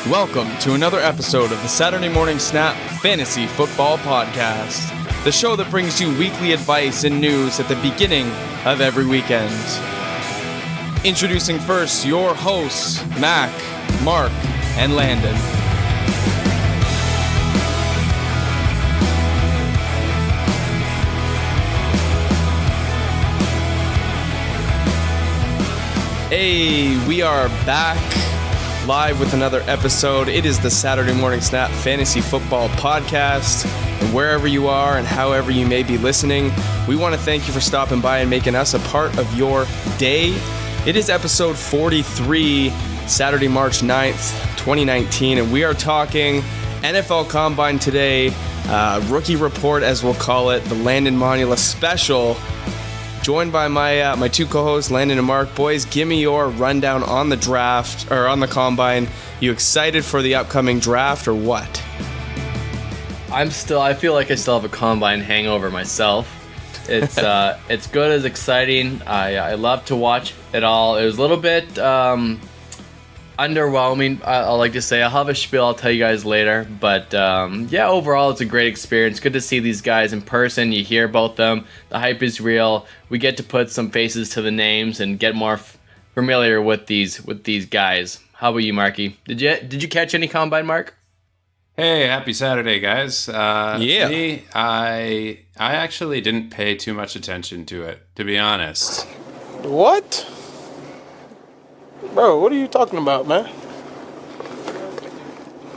Welcome to another episode of the Saturday Morning Snap Fantasy Football Podcast, the show that brings you weekly advice and news at the beginning of every weekend. Introducing first your hosts, Mac, Mark, and Landon. Hey, we are back live with another episode. It is the Saturday Morning Snap Fantasy Football Podcast. And wherever you are and however you may be listening, we want to thank you for stopping by and making us a part of your day. It is episode 43, Saturday, March 9th, 2019, and we are talking NFL Combine today, rookie report as we'll call it, the Landon Monula special. Joined by my two co-hosts, Landon and Mark. Boys, give me your rundown on the draft, or on the Combine. You excited for the upcoming draft, or what? I feel like I still have a Combine hangover myself. It's it's good, as exciting. I love to watch it all. It was a little bit underwhelming, I like to say. I'll have a spiel I'll tell you guys later. But yeah, overall, it's a great experience. Good to see these guys in person. You hear about them. The hype is real. We get to put some faces to the names and get more familiar with these guys. How about you, Marky? Did you catch any Combine, Mark? Hey, happy Saturday, guys. Yeah. Me, I actually didn't pay too much attention to it, to be honest. What? Bro, what are you talking about, man?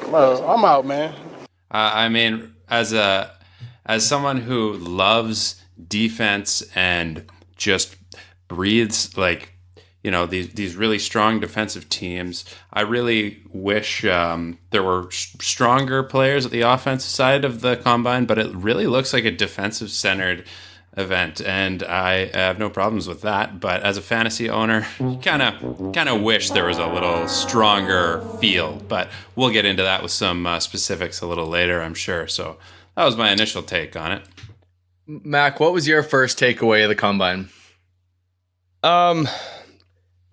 Bro, I'm out, man. I mean, as someone who loves defense and just breathes these really strong defensive teams, I really wish there were stronger players at the offensive side of the Combine, but it really looks like a defensive-centered event, and I have no problems with that. But as a fantasy owner, kind of wish there was a little stronger field. But we'll get into that with some specifics a little later, I'm sure. So that was my initial take on it. Mac, what was your first takeaway of the Combine?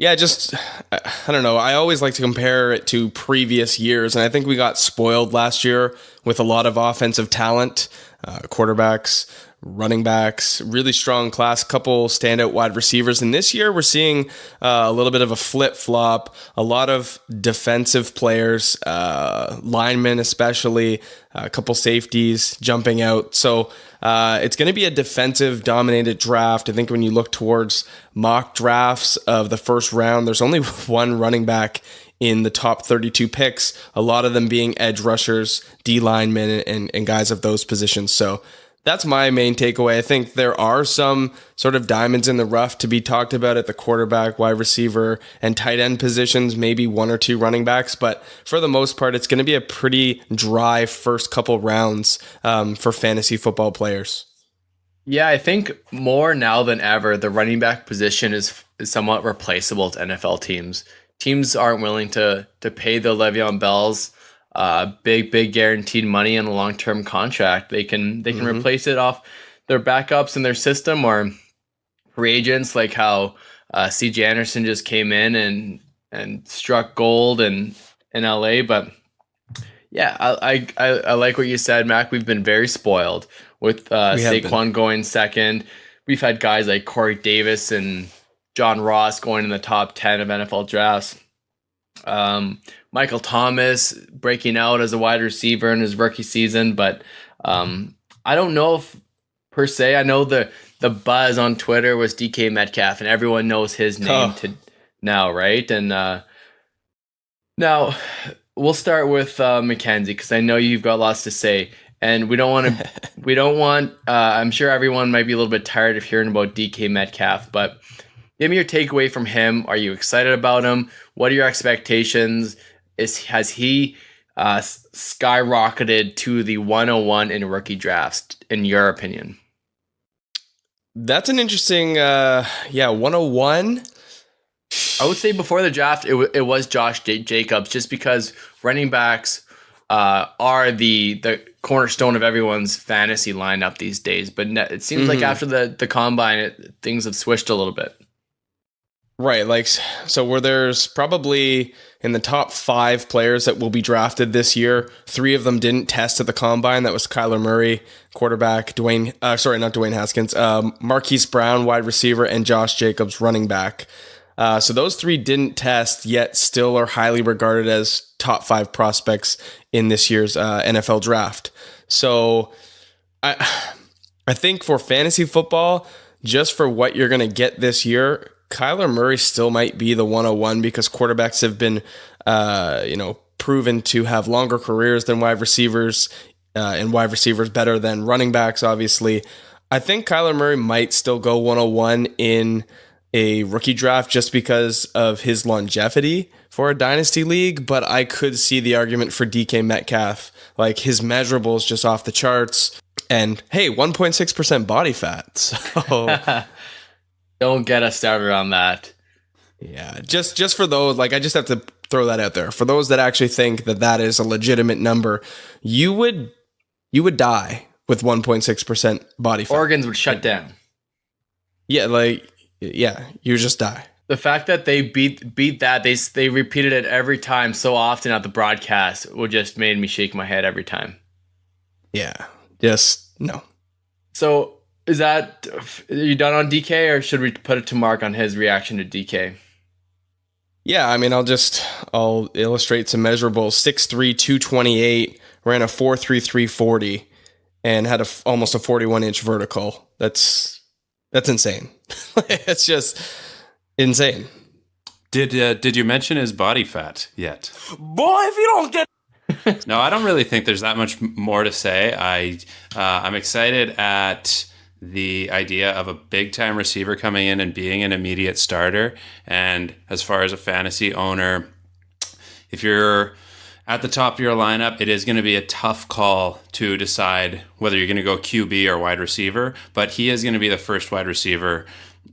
Yeah, just, I don't know. I always like to compare it to previous years, and I think we got spoiled last year with a lot of offensive talent, quarterbacks, running backs, really strong class, couple standout wide receivers. And this year we're seeing a little bit of a flip-flop, a lot of defensive players, linemen especially, a couple safeties jumping out. So it's going to be a defensive-dominated draft. I think when you look towards mock drafts of the first round, there's only one running back in the top 32 picks, a lot of them being edge rushers, D linemen, and guys of those positions. So that's my main takeaway. I think there are some sort of diamonds in the rough to be talked about at the quarterback, wide receiver, and tight end positions, maybe one or two running backs. But for the most part, it's going to be a pretty dry first couple rounds for fantasy football players. Yeah, I think more now than ever, the running back position is somewhat replaceable to NFL teams. Teams aren't willing to pay the Le'Veon Bells big guaranteed money in a long-term contract. They can replace it off their backups in their system or free agents, like how C.J. Anderson just came in and struck gold in LA. But yeah, I like what you said, Mac. We've been very spoiled with Saquon going second. We've had guys like Corey Davis and John Ross going in the top 10 of NFL drafts. Michael Thomas breaking out as a wide receiver in his rookie season, but I don't know if per se. I know the buzz on Twitter was DK Metcalf, and everyone knows his name now, right? And now we'll start with Mackenzie, because I know you've got lots to say, and we don't want. I'm sure everyone might be a little bit tired of hearing about DK Metcalf, but give me your takeaway from him. Are you excited about him? What are your expectations? Has he skyrocketed to the 101 in rookie drafts, in your opinion? That's an interesting, 101. I would say before the draft, it was Josh Jacobs, just because running backs are the cornerstone of everyone's fantasy lineup these days. But it seems like after the combine, things have switched a little bit. Right, like, so where there's probably in the top 5 players that will be drafted this year, 3 of them didn't test at the combine. That was Kyler Murray, quarterback, not Dwayne Haskins, Marquise Brown, wide receiver, and Josh Jacobs, running back. So those 3 didn't test, yet still are highly regarded as top 5 prospects in this year's NFL draft. So I think for fantasy football, just for what you're going to get this year, Kyler Murray still might be the 101 because quarterbacks have been, proven to have longer careers than wide receivers, and wide receivers better than running backs, obviously. I think Kyler Murray might still go 101 in a rookie draft just because of his longevity for a dynasty league, but I could see the argument for DK Metcalf. Like, his measurables just off the charts, and hey, 1.6% body fat. So Don't get us started on that. yeah, just for those, like, I just have to throw that out there. For those that actually think that that is a legitimate number, you would die with 1.6% body fat. Organs would shut down. Yeah, you just die. The fact that they beat that, they repeated it every time so often at the broadcast would just made me shake my head every time. Yeah, just no. So are you done on DK, or should we put it to Mark on his reaction to DK? Yeah, I mean, I'll illustrate some measurables. 6'3", 228, ran a 4.33 40, and had almost a 41-inch vertical. That's insane. It's just insane. Did you mention his body fat yet? Boy, if you don't get No, I don't really think there's that much more to say. I'm excited at the idea of a big-time receiver coming in and being an immediate starter. And as far as a fantasy owner, if you're at the top of your lineup, it is going to be a tough call to decide whether you're going to go QB or wide receiver. But he is going to be the first wide receiver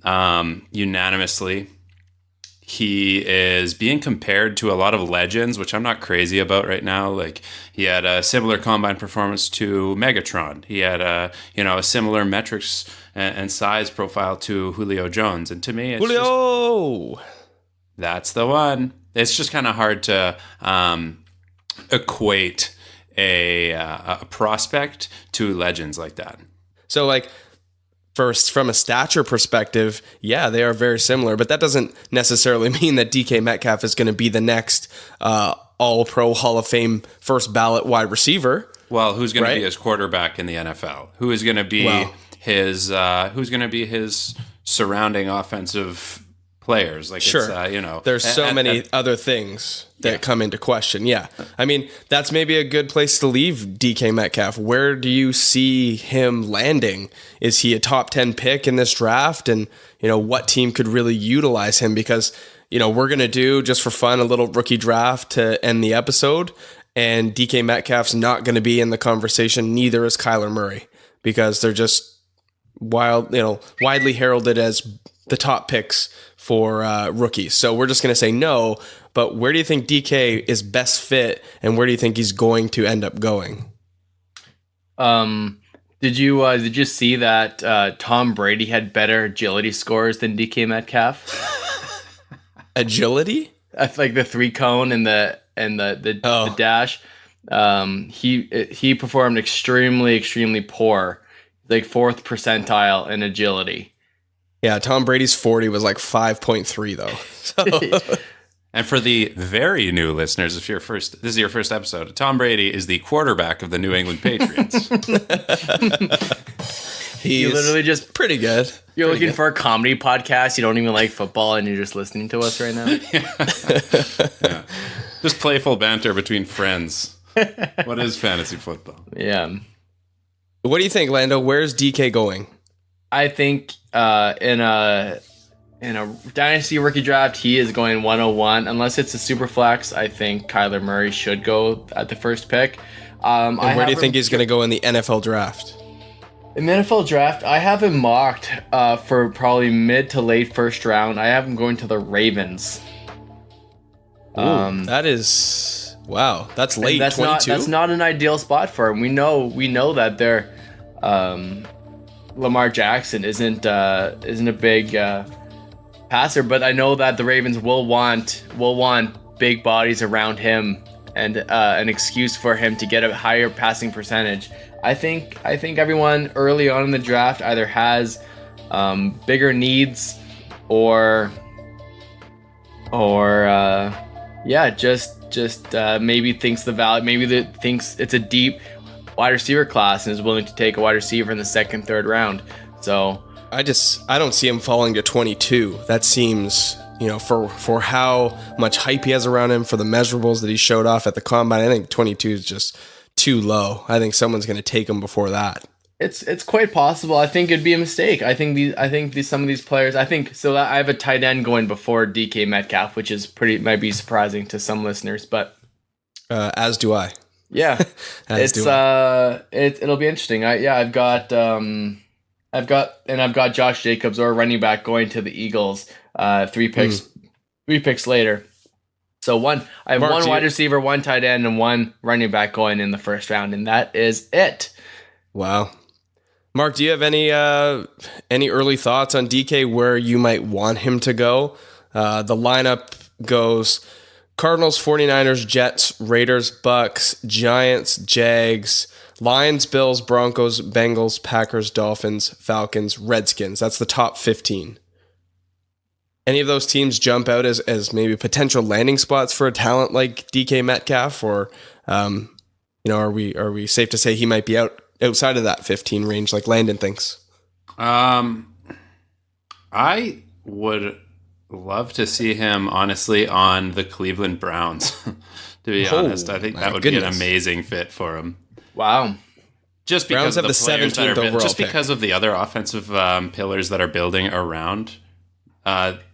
unanimously. He is being compared to a lot of legends, which I'm not crazy about right now. Like, he had a similar combine performance to Megatron. He had a similar metrics and size profile to Julio Jones. And to me, it's Julio! That's the one. It's just kind of hard to equate a prospect to legends like that. So, like, first, from a stature perspective, yeah, they are very similar, but that doesn't necessarily mean that DK Metcalf is going to be the next all-pro Hall of Fame first ballot wide receiver. Well, who's going to be his quarterback in the NFL? Who is going to be his surrounding offensive players? Like, sure, it's, there's so many other things that come into question. Yeah, I mean, that's maybe a good place to leave DK Metcalf. Where do you see him landing? Is he a top 10 pick in this draft? And what team could really utilize him? Because we're gonna do, just for fun, a little rookie draft to end the episode, and DK Metcalf's not going to be in the conversation. Neither is Kyler Murray, because they're just widely heralded as the top picks for rookies. So we're just going to say no. But where do you think DK is best fit, and where do you think he's going to end up going? Did you see that Tom Brady had better agility scores than DK Metcalf? Agility? Like the 3-cone and the dash. He performed extremely poor, like 4th percentile in agility. Yeah, Tom Brady's 40 was like 5.3 though. So. And for the very new listeners, this is your first episode, Tom Brady is the quarterback of the New England Patriots. He's literally just pretty good. You're looking for a comedy podcast. You don't even like football, and you're just listening to us right now. Yeah. Just playful banter between friends. What is fantasy football? Yeah. What do you think, Lando? Where's DK going? I think in a dynasty rookie draft, he is going 101. Unless it's a super flex, I think Kyler Murray should go at the first pick. And where do you think he's going to go in the NFL draft? In the NFL draft, I have him mocked for probably mid to late first round. I have him going to the Ravens. That is wow. That's late. That's 22. That's not an ideal spot for him. We know that they're Lamar Jackson isn't a big passer, but I know that the Ravens will want big bodies around him and an excuse for him to get a higher passing percentage. I think everyone early on in the draft either has bigger needs or just maybe thinks the value, thinks it's a deep wide receiver class and is willing to take a wide receiver in the second, third round. So I don't see him falling to 22. That seems, for how much hype he has around him, for the measurables that he showed off at the combine, I think 22 is just too low. I think someone's going to take him before that. It's quite possible. I think it'd be a mistake. I think some of these players. I have a tight end going before DK Metcalf, which is might be surprising to some listeners, but as do I. Yeah, it'll be interesting. I've got Josh Jacobs or running back going to the Eagles. 3 picks later. So I have Mark, one wide receiver, one tight end, and one running back going in the first round, and that is it. Wow. Mark, do you have any early thoughts on DK where you might want him to go? The lineup goes Cardinals, 49ers, Jets, Raiders, Bucks, Giants, Jags, Lions, Bills, Broncos, Bengals, Packers, Dolphins, Falcons, Redskins. That's the top 15. Any of those teams jump out as maybe potential landing spots for a talent like DK Metcalf, or are we safe to say he might be outside of that 15 range like Landon thinks? I would love to see him, honestly, on the Cleveland Browns. To be honest, I think that would be an amazing fit for him. Wow. Just because Browns of the have the players that 17th are overall just pick. because of the other offensive pillars that are building around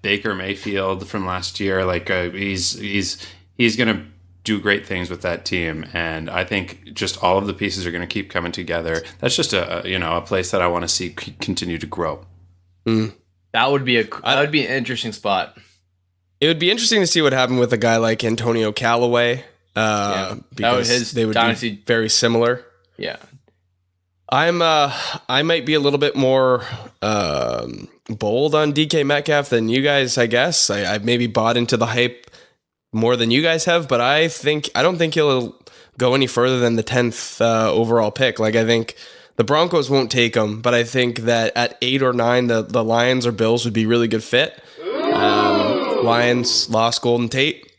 Baker Mayfield from last year. Like he's going to do great things with that team, and I think just all of the pieces are going to keep coming together. That's just a place that I want to see continue to grow. That would be an interesting spot. It would be interesting to see what happened with a guy like Antonio Callaway, because they would dynasty be very similar. Yeah. I might be a little bit more bold on DK Metcalf than you guys, I guess. I maybe bought into the hype more than you guys have, but I don't think he'll go any further than the 10th overall pick. Like, I think the Broncos won't take him, but I think that at 8 or 9, the Lions or Bills would be really good fit. Lions lost Golden Tate,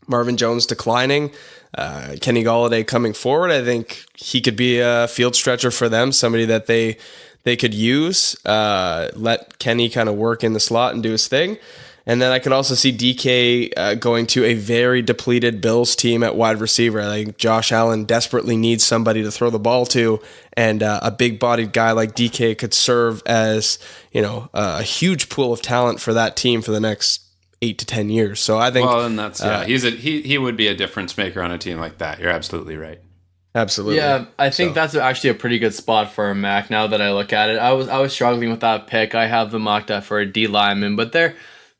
Marvin Jones declining, Kenny Golladay coming forward. I think he could be a field stretcher for them, somebody that they could use, let Kenny kind of work in the slot and do his thing. And then I could also see DK going to a very depleted Bills team at wide receiver. I think Josh Allen desperately needs somebody to throw the ball to, and a big-bodied guy like DK could serve as a huge pool of talent for that team for the next 8 to 10 years. So I think, well, and that's he would be a difference maker on a team like that. You're absolutely right. Absolutely. Yeah, I think that's actually a pretty good spot for a Mac. Now that I look at it, I was struggling with that pick. I have them mocked up for a D lineman, but their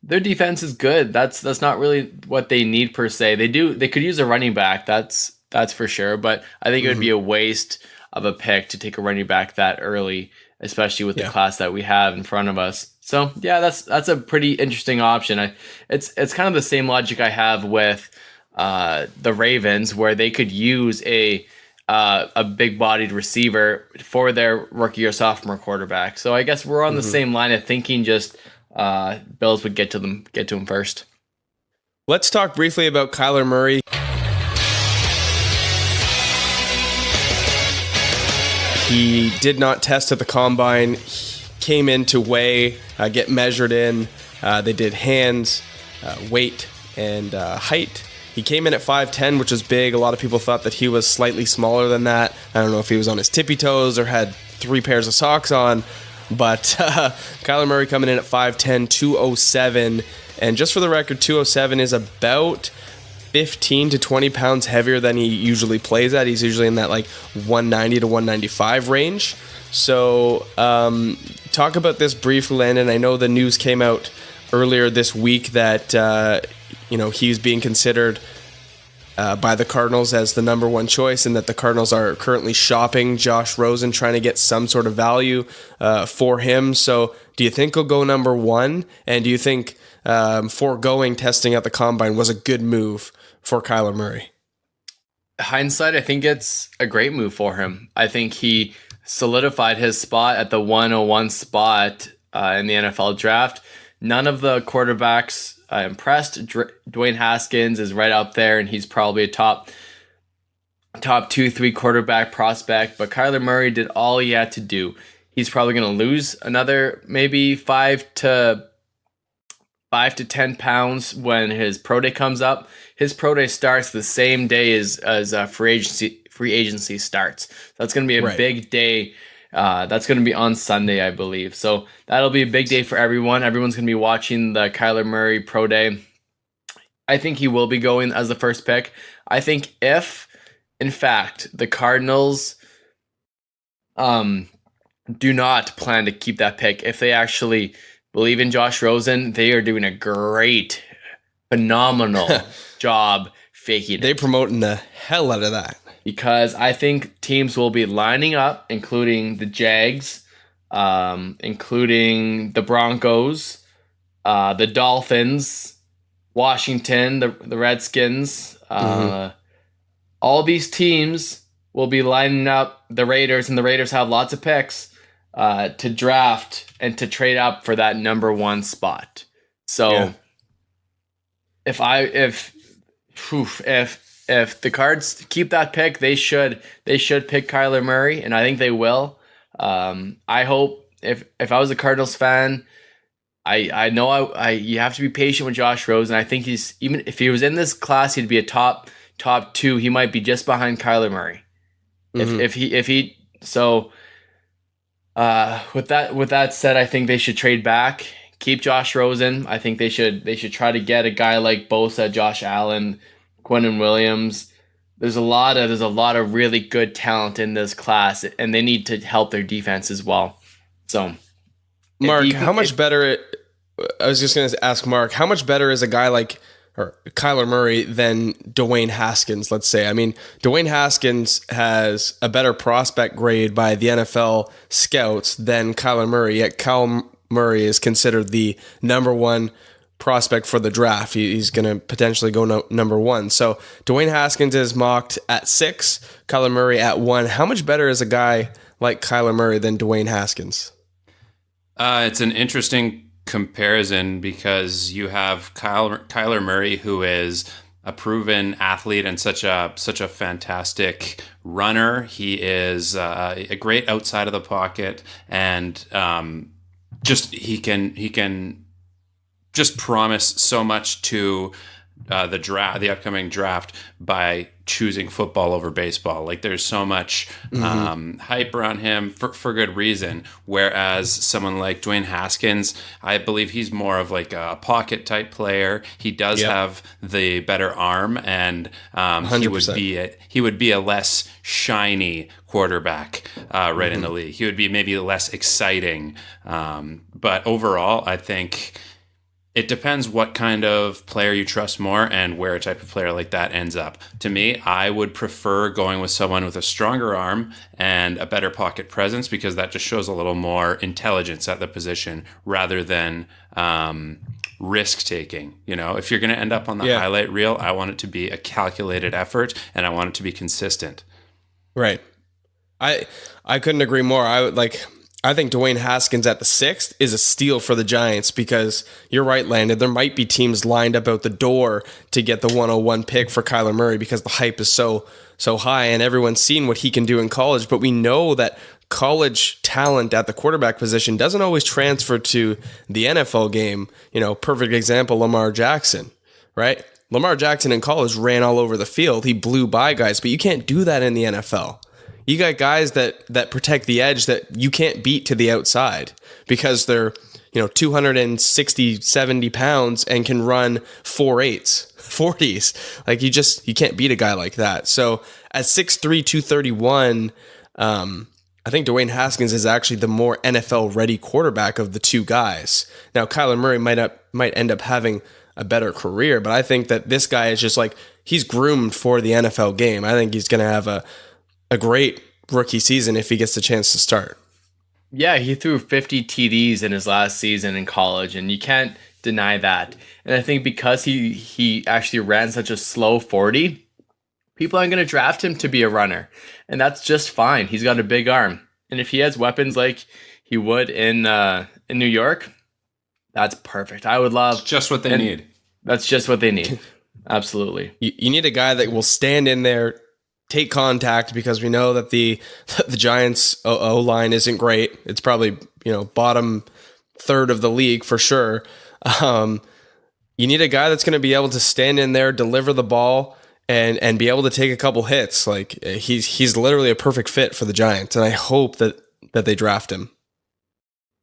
defense is good. That's not really what they need per se. They could use a running back. That's for sure. But I think it would be a waste of a pick to take a running back that early, especially with the class that we have in front of us. So yeah, that's a pretty interesting option. It's kind of the same logic I have with the Ravens, where they could use a big-bodied receiver for their rookie or sophomore quarterback. So I guess we're on the same line of thinking. Just Bills would get to him first. Let's talk briefly about Kyler Murray. He did not test at the combine. He came in to weigh, get measured in. They did hands, weight, and height. He came in at 5'10", which is big. A lot of people thought that he was slightly smaller than that. I don't know if he was on his tippy toes or had 3 pairs of socks on. But Kyler Murray coming in at 5'10", 207. And just for the record, 207 is about 15 to 20 pounds heavier than he usually plays at. He's usually in that like 190 to 195 range. So talk about this briefly, Landon. I know the news came out earlier this week that he's being considered by the Cardinals as the number one choice, and that the Cardinals are currently shopping Josh Rosen, trying to get some sort of value for him. So do you think he'll go number one? And do you think foregoing testing at the Combine was a good move for Kyler Murray? Hindsight, I think it's a great move for him. I think he solidified his spot at the 101 spot in the NFL draft. None of the quarterbacks impressed. Dwayne Haskins is right up there, and he's probably a top 2-3 quarterback prospect. But Kyler Murray did all he had to do. He's probably going to lose another maybe 5 to 10 pounds when his pro day comes up. His pro day starts the same day as free agency starts. That's going to be a big day. That's going to be on Sunday, I believe. So that'll be a big day for everyone. Everyone's going to be watching the Kyler Murray pro day. I think he will be going as the first pick. I think if, in fact, the Cardinals do not plan to keep that pick, if they actually believe in Josh Rosen, they are doing a great, phenomenal job faking it. They're promoting the hell out of that. Because I think teams will be lining up, including the Jags, including the Broncos, the Dolphins, Washington, the Redskins. All these teams will be lining up the Raiders, and the Raiders have lots of picks to draft and to trade up for that number one spot. So if the Cards keep that pick, they should pick Kyler Murray, and I think they will. I hope if I was a Cardinals fan, I know you have to be patient with Josh Rosen. I think he's, even if he was in this class, he'd be a top 2. He might be just behind Kyler Murray. With that said, I think they should trade back, keep Josh Rosen. I think they should try to get a guy like Bosa, Josh Allen, Quinnen Williams. There's a lot of really good talent in this class, and they need to help their defense as well. So, Mark, how much better? I was just going to ask Mark, how much better is a guy like Kyler Murray than Dwayne Haskins? Let's say. I mean, Dwayne Haskins has a better prospect grade by the NFL scouts than Kyler Murray. Yet Kyler Murray is considered the number one prospect for the draft. He's going to potentially go number one. So Dwayne Haskins is mocked at 6, Kyler Murray at 1. How much better is a guy like Kyler Murray than Dwayne Haskins? It's an interesting comparison because you have Kyler Murray, who is a proven athlete and such a fantastic runner. He is a great outside of the pocket, and he can just promise so much to the upcoming draft by choosing football over baseball. Like, there's so much hype around him for good reason. Whereas someone like Dwayne Haskins, I believe he's more of like a pocket type player. He does have the better arm, and he would be a less shiny quarterback in the league. He would be maybe less exciting. But overall, I think it depends what kind of player you trust more and where a type of player like that ends up. To me, I would prefer going with someone with a stronger arm and a better pocket presence, because that just shows a little more intelligence at the position rather than risk taking. You know, if you're going to end up on the highlight reel, I want it to be a calculated effort, and I want it to be consistent. Right. I couldn't agree more. I think Dwayne Haskins at the 6th is a steal for the Giants, because you're right, Landon. There might be teams lined up out the door to get the 101 pick for Kyler Murray because the hype is so high and everyone's seen what he can do in college. But we know that college talent at the quarterback position doesn't always transfer to the NFL game. You know, perfect example, Lamar Jackson, right? Lamar Jackson in college ran all over the field. He blew by guys, but you can't do that in the NFL. You got guys that protect the edge that you can't beat to the outside because they're, 260, 70 pounds and can run 4.8s, 40s. Like, you can't beat a guy like that. So at 6'3", 231, I think Dwayne Haskins is actually the more NFL ready quarterback of the two guys. Now, Kyler Murray might end up having a better career. But I think that this guy is just like, he's groomed for the NFL game. I think he's going to have a great rookie season if he gets the chance to start. Yeah, he threw 50 TDs in his last season in college, and you can't deny that. And I think because he actually ran such a slow 40, people aren't going to draft him to be a runner. And that's just fine. He's got a big arm. And if he has weapons like he would in New York, that's perfect. I would love... Just what they need. That's just what they need. Absolutely. You need a guy that will stand in there, take contact, because we know that the Giants O-line isn't great. It's probably, bottom third of the league for sure. You need a guy that's going to be able to stand in there, deliver the ball, and be able to take a couple hits. Like he's literally a perfect fit for the Giants, and I hope that they draft him.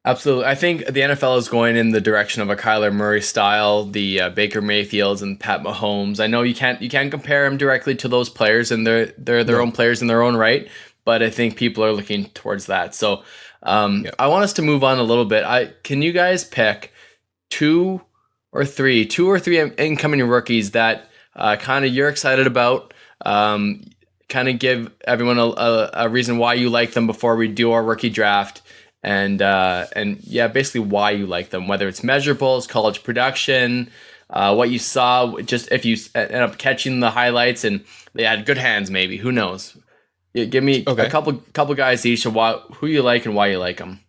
Absolutely. I think the NFL is going in the direction of a Kyler Murray style, the Baker Mayfields and Pat Mahomes. I know you can't compare them directly to those players, and they're their own players in their own right, but I think people are looking towards that. So I want us to move on a little bit. Can you guys pick two or three incoming rookies that kind of you're excited about? Kind of give everyone a reason why you like them before we do our rookie draft. And yeah, basically why you like them, whether it's measurables, college production, what you saw, just if you end up catching the highlights and they had good hands, maybe, who knows? Give me a couple guys each of who you like and why you like them.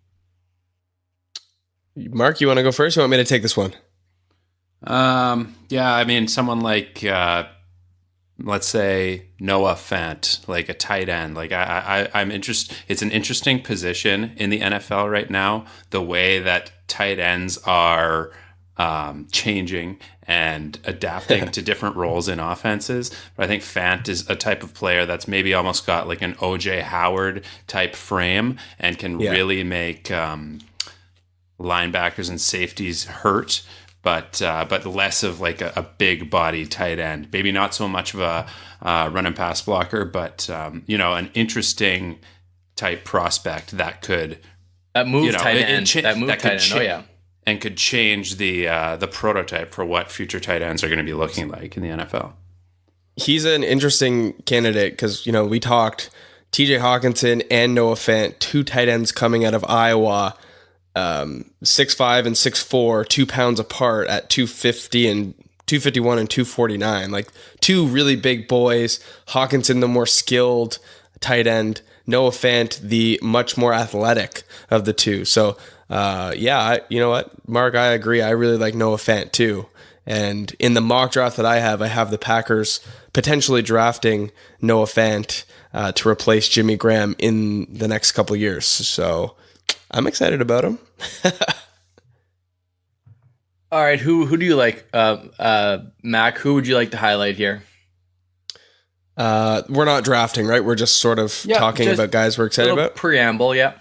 Mark, you want to go first? You want me to take this one? Yeah, I mean, someone like, let's say Noah Fant, like a tight end. Like I'm interested. It's an interesting position in the NFL right now. The way that tight ends are changing and adapting to different roles in offenses. But I think Fant is a type of player that's maybe almost got like an OJ Howard type frame and can really make linebackers and safeties hurt. But less of like a big body tight end. Maybe not so much of a run and pass blocker, but an interesting type prospect that could tight end. Oh yeah, and could change the prototype for what future tight ends are going to be looking like in the NFL. He's an interesting candidate because we talked TJ Hawkinson and Noah Fant, two tight ends coming out of Iowa. 6'5" and 6'4", 2 pounds apart at 250 and 251 and 249, like two really big boys. Hawkinson, the more skilled tight end, Noah Fant, the much more athletic of the two. So, you know what, Mark, I agree. I really like Noah Fant too. And in the mock draft that I have the Packers potentially drafting Noah Fant to replace Jimmy Graham in the next couple of years. So I'm excited about him. All right, who do you like, Mac? Who would you like to highlight here? We're not drafting, right? We're just sort of talking about guys we're excited about. Preamble, yeah.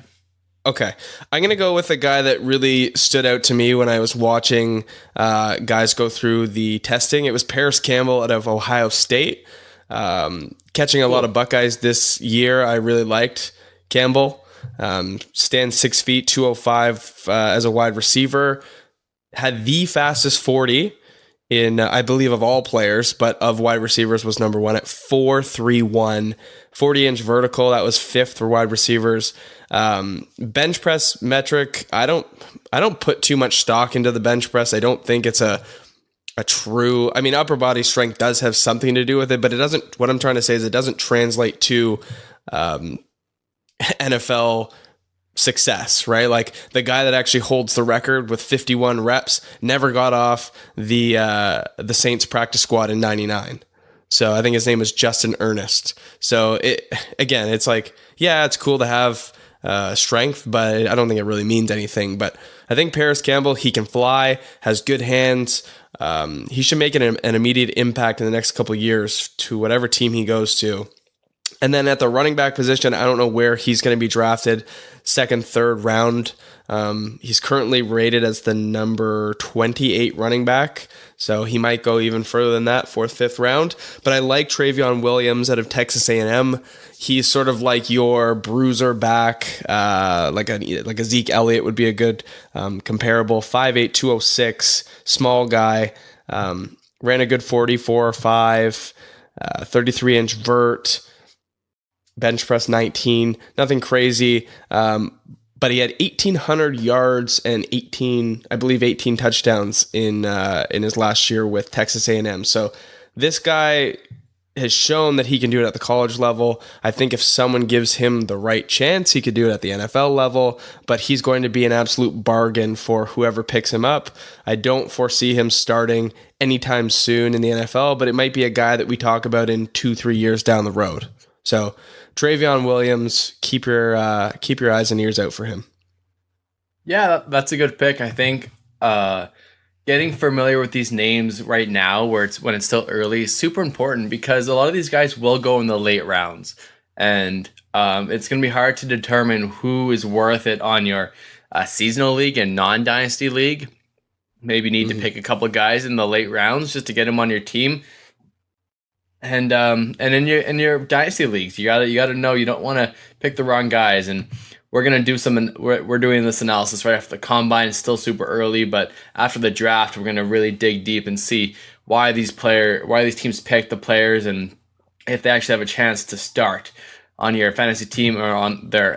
Okay, I'm gonna go with a guy that really stood out to me when I was watching guys go through the testing. It was Paris Campbell out of Ohio State, catching a lot of Buckeyes this year. I really liked Campbell. Stands 6 feet, 205 as a wide receiver. Had the fastest 40 in, I believe, of all players, but of wide receivers was number one at 4.31. 40-inch vertical, that was fifth for wide receivers. Bench press metric, I don't put too much stock into the bench press. I don't think it's a true, I mean, upper body strength does have something to do with it, but it doesn't, what I'm trying to say is it doesn't translate to NFL success, right? Like the guy that actually holds the record with 51 reps never got off the Saints practice squad in 99. So I think his name is Justin Ernest. So it's like, yeah, it's cool to have strength, but I don't think it really means anything. But I think Paris Campbell, he can fly, has good hands. He should make an immediate impact in the next couple of years to whatever team he goes to. And then at the running back position, I don't know where he's going to be drafted, second, third round. He's currently rated as the number 28 running back, so he might go even further than that, fourth, fifth round. But I like Travion Williams out of Texas A&M. He's sort of like your bruiser back, like a Zeke Elliott would be a good comparable. 5'8", 206, small guy. Ran a good 44 or 5, 33-inch vert, bench press 19, nothing crazy. But he had 1,800 yards and 18 touchdowns in his last year with Texas A&M. So this guy has shown that he can do it at the college level. I think if someone gives him the right chance, he could do it at the NFL level, but he's going to be an absolute bargain for whoever picks him up. I don't foresee him starting anytime soon in the NFL, but it might be a guy that we talk about in 2-3 years down the road. So Travion Williams, keep your eyes and ears out for him. Yeah, that's a good pick. I think getting familiar with these names right now, when it's still early, is super important because a lot of these guys will go in the late rounds, and it's going to be hard to determine who is worth it on your seasonal league and non-dynasty league. Maybe need to pick a couple of guys in the late rounds just to get them on your team. And in your dynasty leagues, you gotta know you don't want to pick the wrong guys. And we're gonna do we're doing this analysis right after the combine. It's still super early, but after the draft, we're gonna really dig deep and see why these teams pick the players and if they actually have a chance to start on your fantasy team or on their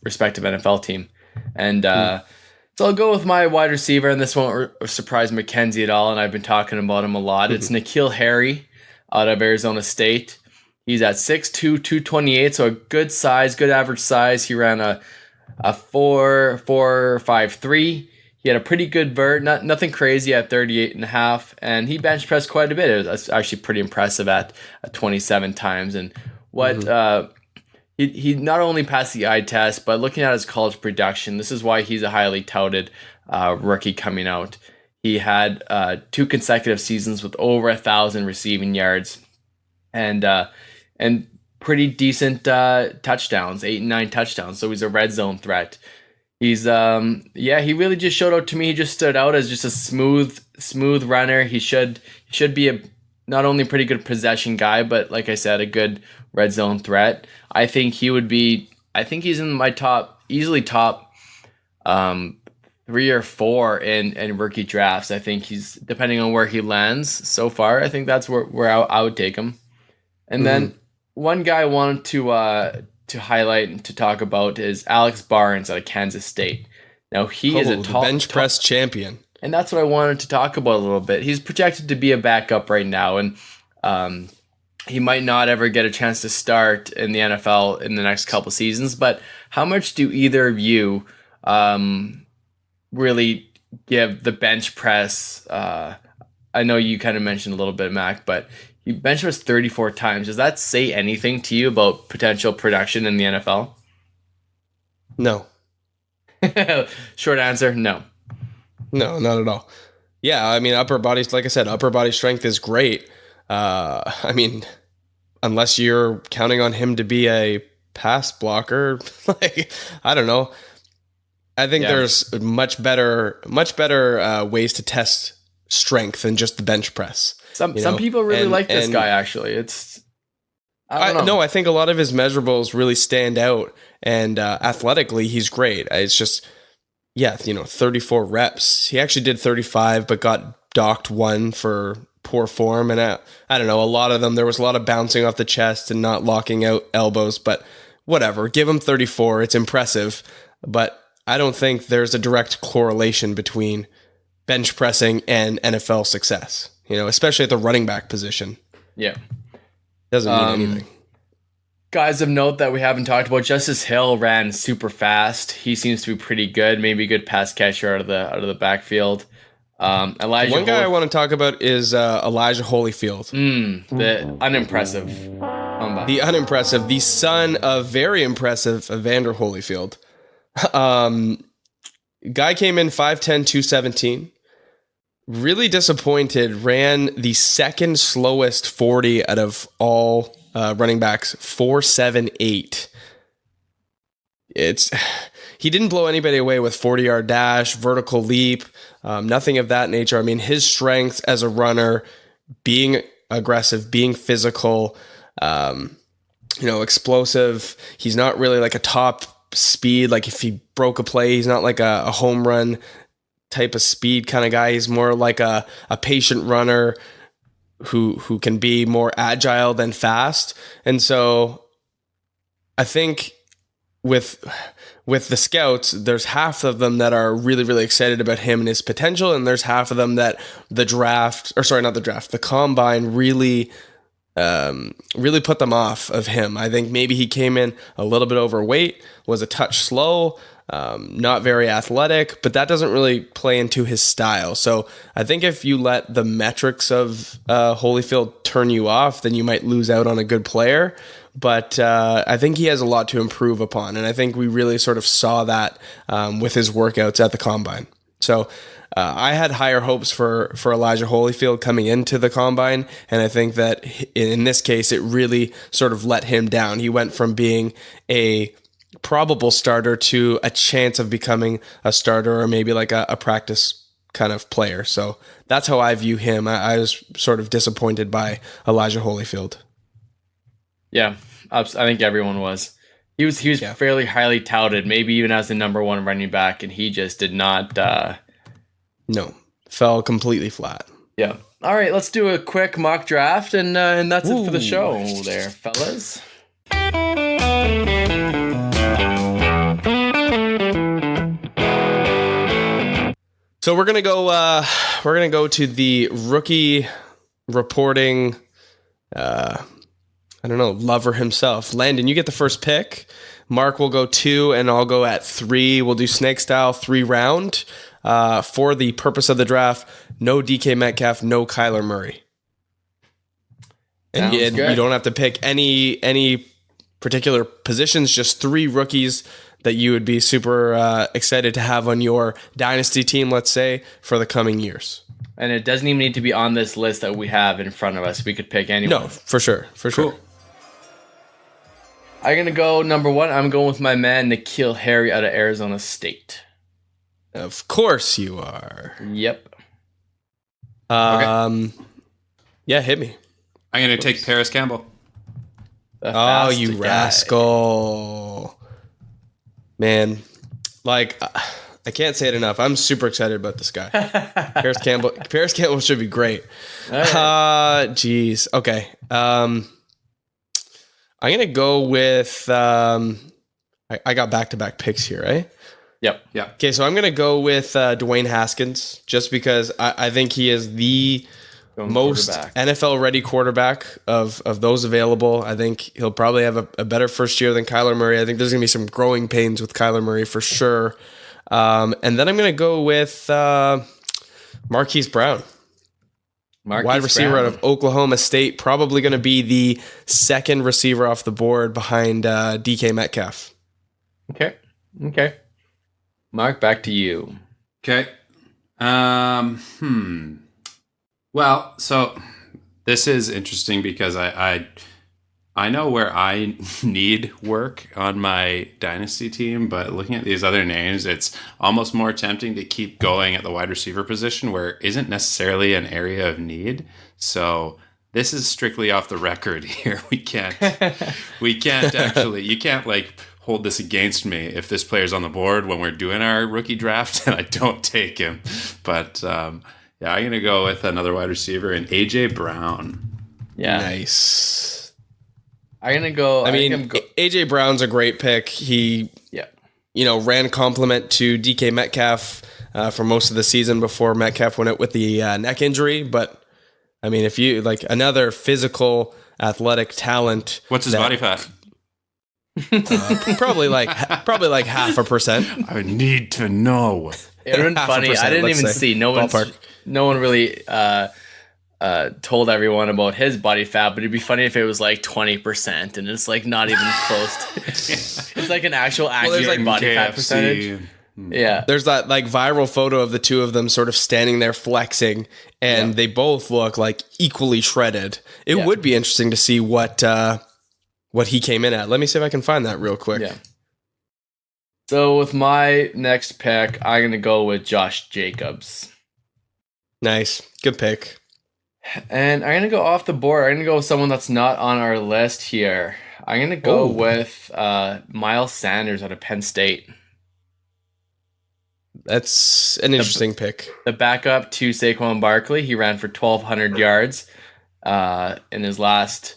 respective NFL team. And so I'll go with my wide receiver, and this won't surprise Mackenzie at all. And I've been talking about him a lot. It's N'Keal Harry out of Arizona State. He's at 6'2", 228, so a good size, good average size. He ran a 4.5.3. He had a pretty good vert, nothing crazy at 38.5, and he bench pressed quite a bit. It was actually pretty impressive at 27 times. And he not only passed the eye test, but looking at his college production, this is why he's a highly touted rookie coming out. He had 2 consecutive seasons with over 1,000 receiving yards, and pretty decent touchdowns, 8 and 9 touchdowns. So he's a red zone threat. He's he really just showed out to me. He just stood out as just a smooth runner. He should be not only a pretty good possession guy, but like I said, a good red zone threat. I think he's in my easily top 3 or 4 in rookie drafts. I think he's, depending on where he lands so far, I think that's where I would take him. And then one guy I wanted to highlight and to talk about is Alex Barnes out of Kansas State. Now he is a the bench press champion. And that's what I wanted to talk about a little bit. He's projected to be a backup right now, and he might not ever get a chance to start in the NFL in the next couple seasons. But how much do either of you really give the bench press? I know you kind of mentioned a little bit, Mac, but he bench pressed 34 times. Does that say anything to you about potential production in the NFL? No. Short answer, no. No, not at all. Yeah, I mean, upper body strength is great. I mean, unless you're counting on him to be a pass blocker, I don't know. I think there's much better ways to test strength than just the bench press. Some people really like this guy. Actually, I don't know. No, I think a lot of his measurables really stand out, and athletically, he's great. It's just 34 reps. He actually did 35, but got docked 1 for poor form. And I don't know, a lot of them, there was a lot of bouncing off the chest and not locking out elbows, but whatever. Give him 34. It's impressive, but I don't think there's a direct correlation between bench pressing and NFL success, especially at the running back position. Yeah. Doesn't mean anything. Guys of note that we haven't talked about, Justice Hill ran super fast. He seems to be pretty good, maybe a good pass catcher out of the backfield. One guy I want to talk about is Elijah Holyfield. The unimpressive. The unimpressive, the son of very impressive Evander Holyfield. Guy came in 5'10", 217. Really disappointed, ran the second slowest 40 out of all running backs, 4.78. He didn't blow anybody away with 40-yard dash, vertical leap, nothing of that nature. I mean, his strengths as a runner, being aggressive, being physical, explosive. He's not really like a top speed. Like if he broke a play, he's not like a home run type of speed kind of guy. He's more like a patient runner who can be more agile than fast. And so I think with the scouts, there's half of them that are really, really excited about him and his potential, and there's half of them that the combine really put them off of him. I think maybe he came in a little bit overweight, was a touch slow, not very athletic, but that doesn't really play into his style. So I think if you let the metrics of Holyfield turn you off, then you might lose out on a good player. But I think he has a lot to improve upon, and I think we really sort of saw that with his workouts at the combine. So I had higher hopes for Elijah Holyfield coming into the combine, and I think that in this case, it really sort of let him down. He went from being a probable starter to a chance of becoming a starter, or maybe like a practice kind of player. So that's how I view him. I was sort of disappointed by Elijah Holyfield. Yeah, I think everyone was. He was fairly highly touted, maybe even as the number one running back, and he just did not. No, fell completely flat. Yeah. All right, let's do a quick mock draft, and that's it for the show, there, fellas. So we're gonna go to the rookie reporting. I don't know, lover himself. Landon, you get the first pick. Mark will go 2, and I'll go at 3. We'll do snake style 3 round. For the purpose of the draft, no DK Metcalf, no Kyler Murray. And you don't have to pick any particular positions, just 3 rookies that you would be super excited to have on your dynasty team, let's say, for the coming years. And it doesn't even need to be on this list that we have in front of us. We could pick anyone. No, for sure. Sure. I'm going to go number 1. I'm going with my man, N'Keal Harry out of Arizona State. Of course you are. Yep. Okay. Yeah, hit me. I'm going to take Paris Campbell. Oh, you rascal. Man, like, I can't say it enough. I'm super excited about this guy. Paris Campbell should be great. Geez. Okay. I'm going to go with, I got back-to-back picks here, right? Yep. Yeah. Okay, so I'm going to go with Dwayne Haskins, just because I think he is the most NFL-ready quarterback of those available. I think he'll probably have a better first year than Kyler Murray. I think there's going to be some growing pains with Kyler Murray for sure. And then I'm going to go with Marquise Brown. Wide receiver out of Oklahoma State, probably going to be the second receiver off the board behind DK Metcalf. Okay. Mark, back to you. Okay. Well, so this is interesting because I know where I need work on my dynasty team, but looking at these other names, it's almost more tempting to keep going at the wide receiver position where it isn't necessarily an area of need. So this is strictly off the record here. We can't actually, you can't like hold this against me if this player's on the board when we're doing our rookie draft and I don't take him. But yeah, I'm going to go with another wide receiver and AJ Brown. Yeah. Nice. I'm going to go. AJ Brown's a great pick. He, ran complement to DK Metcalf for most of the season before Metcalf went out with the neck injury. But I mean, if you like another physical, athletic talent, what's his body fat? Probably like 0.5%. I need to know. It would have been funny. I didn't even see. No one really told everyone about his body fat, but it'd be funny if it was like 20% and it's like not even close. It's like an actual accurate like body fat percentage. Yeah. There's that like viral photo of the two of them sort of standing there flexing, and they both look like equally shredded. It would be interesting to see what he came in at. Let me see if I can find that real quick. Yeah. So with my next pick, I'm going to go with Josh Jacobs. Nice. Good pick. And I'm going to go off the board. I'm going to go with someone that's not on our list here. I'm going to go with Miles Sanders out of Penn State. That's an interesting pick. The backup to Saquon Barkley, he ran for 1,200 yards in his last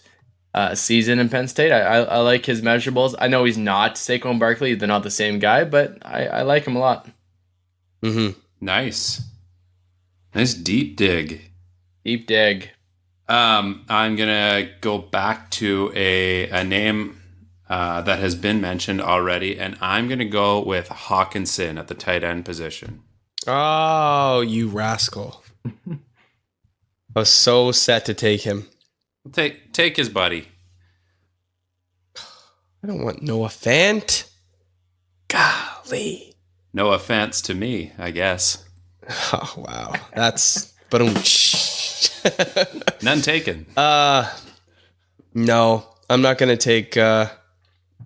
season in Penn State. I like his measurables. I know he's not Saquon Barkley; they're not the same guy, but I like him a lot. Mm-hmm. Nice deep dig. Deep dig. I'm gonna go back to a name that has been mentioned already, and I'm gonna go with Hawkinson at the tight end position. Oh, you rascal! I was so set to take him. Take his buddy. I don't want Noah Fant. Golly. No offense to me, I guess. Oh wow, that's but None taken. No, I'm not gonna take. Fine,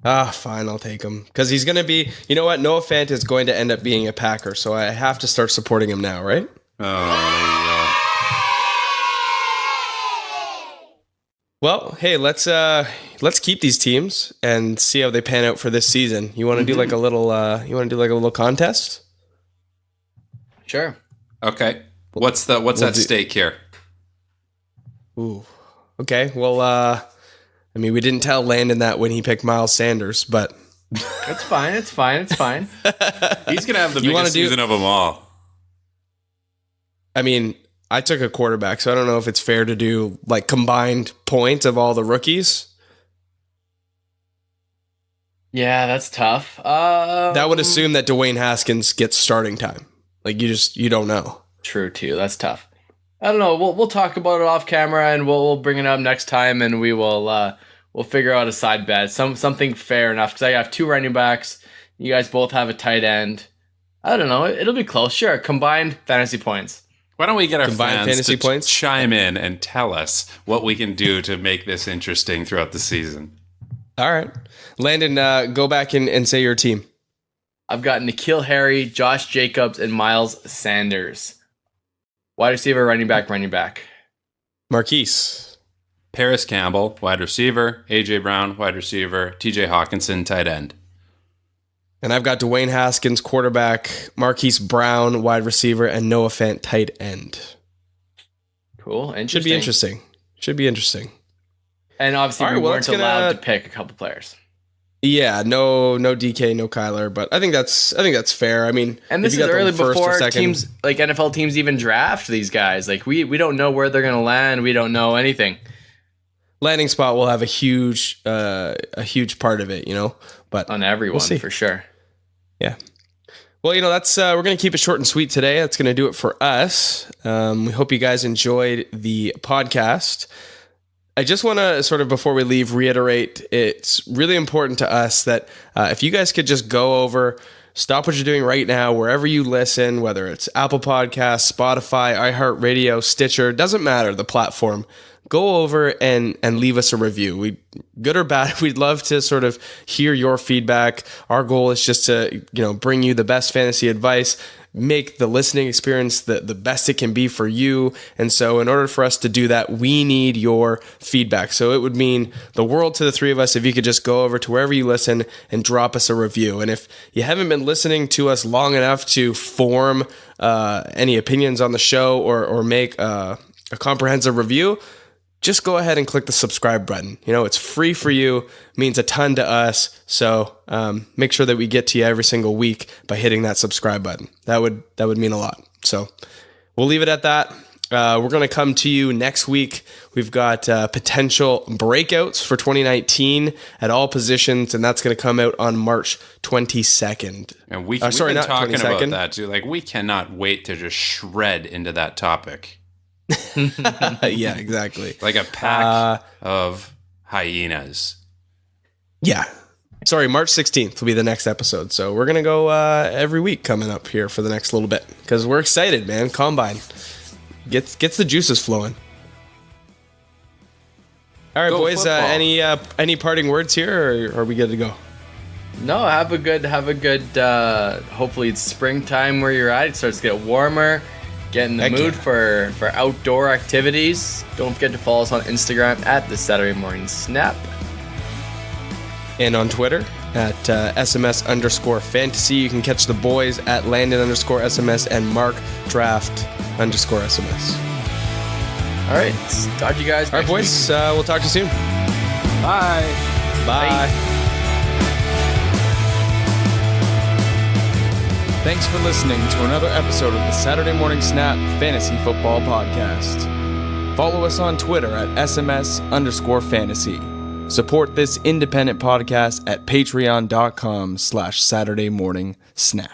I'll take him because he's gonna be. You know what? Noah Fant is going to end up being a Packer, so I have to start supporting him now, right? Oh, Well, hey, let's keep these teams and see how they pan out for this season. You want to do like a little? You want to do like a little contest? Sure. there you go. Okay. What's at stake here? Ooh. Okay. Well, I mean, we didn't tell Landon that when he picked Miles Sanders, but It's fine. It's fine. It's fine. He's gonna have the You wanna biggest do- season of them all. I mean, I took a quarterback, so I don't know if it's fair to do like combined points of all the rookies. Yeah, that's tough. That would assume that Dwayne Haskins gets starting time. Like you don't know. True too. That's tough. I don't know. We'll talk about it off camera, and we'll bring it up next time, and we'll figure out a side bet, something fair enough. Because I have two running backs. You guys both have a tight end. I don't know. It'll be close. Sure, combined fantasy points. Why don't we get our Combined fans fantasy to points? chime in and tell us what we can do to make this interesting throughout the season? All right, Landon, go back and say your team. I've got N'Keal Harry, Josh Jacobs, and Miles Sanders. Wide receiver, running back. Marquise. Paris Campbell, wide receiver. AJ Brown, wide receiver. TJ Hawkinson, tight end. And I've got Dwayne Haskins, quarterback, Marquise Brown, wide receiver, and Noah Fant, tight end. Cool. Interesting. Should be interesting. And obviously, All right, we well, weren't that's allowed gonna- to pick a couple players. Yeah, no DK, no Kyler, but I think that's fair. I mean, And if this you is got the early first or before second- teams like NFL teams even draft these guys. Like we don't know where they're gonna land. We don't know anything. landing spot will have a huge part of it, you know. But On everyone, see. for sure. yeah. Well, that's we're going to keep it short and sweet today. That's going to do it for us. We hope you guys enjoyed the podcast. I just want to sort of, before we leave, reiterate it's really important to us that if you guys could just go over, stop what you're doing right now, wherever you listen, whether it's Apple Podcasts, Spotify, iHeartRadio, Stitcher, doesn't matter the platform. Go over and leave us a review. Good or bad, we'd love to sort of hear your feedback. Our goal is just to, bring you the best fantasy advice, make the listening experience the best it can be for you. And so in order for us to do that, we need your feedback. So it would mean the world to the three of us if you could just go over to wherever you listen and drop us a review. And if you haven't been listening to us long enough to form any opinions on the show or make a comprehensive review, just go ahead and click the subscribe button. It's free for you, means a ton to us. So make sure that we get to you every single week by hitting that subscribe button. That would mean a lot. So we'll leave it at that. We're going to come to you next week. We've got potential breakouts for 2019 at all positions, and that's going to come out on March 22nd. And we've not been talking 22nd. about that too. Like, we cannot wait to just shred into that topic. Yeah, exactly. Like a pack of hyenas. Yeah. Sorry, March 16th will be the next episode. So we're going to go every week coming up here for the next little bit because we're excited, man. Combine gets the juices flowing. All right, Go boys, football. any parting words here, or are we good to go? No, have a good. Hopefully, it's springtime where you're at. It starts to get warmer. Get in the Heck mood yeah. for outdoor activities. Don't forget to follow us on Instagram at the Saturday Morning Snap. And on Twitter? at SMS_fantasy. You can catch the boys at Landon_SMS and Mark Draft_SMS. All right. Talk to you guys. All right, boys. We'll talk to you soon. Bye. Bye. Thanks for listening to another episode of the Saturday Morning Snap Fantasy Football Podcast. Follow us on Twitter at SMS_fantasy. Support this independent podcast at patreon.com/SaturdayMorningSnap.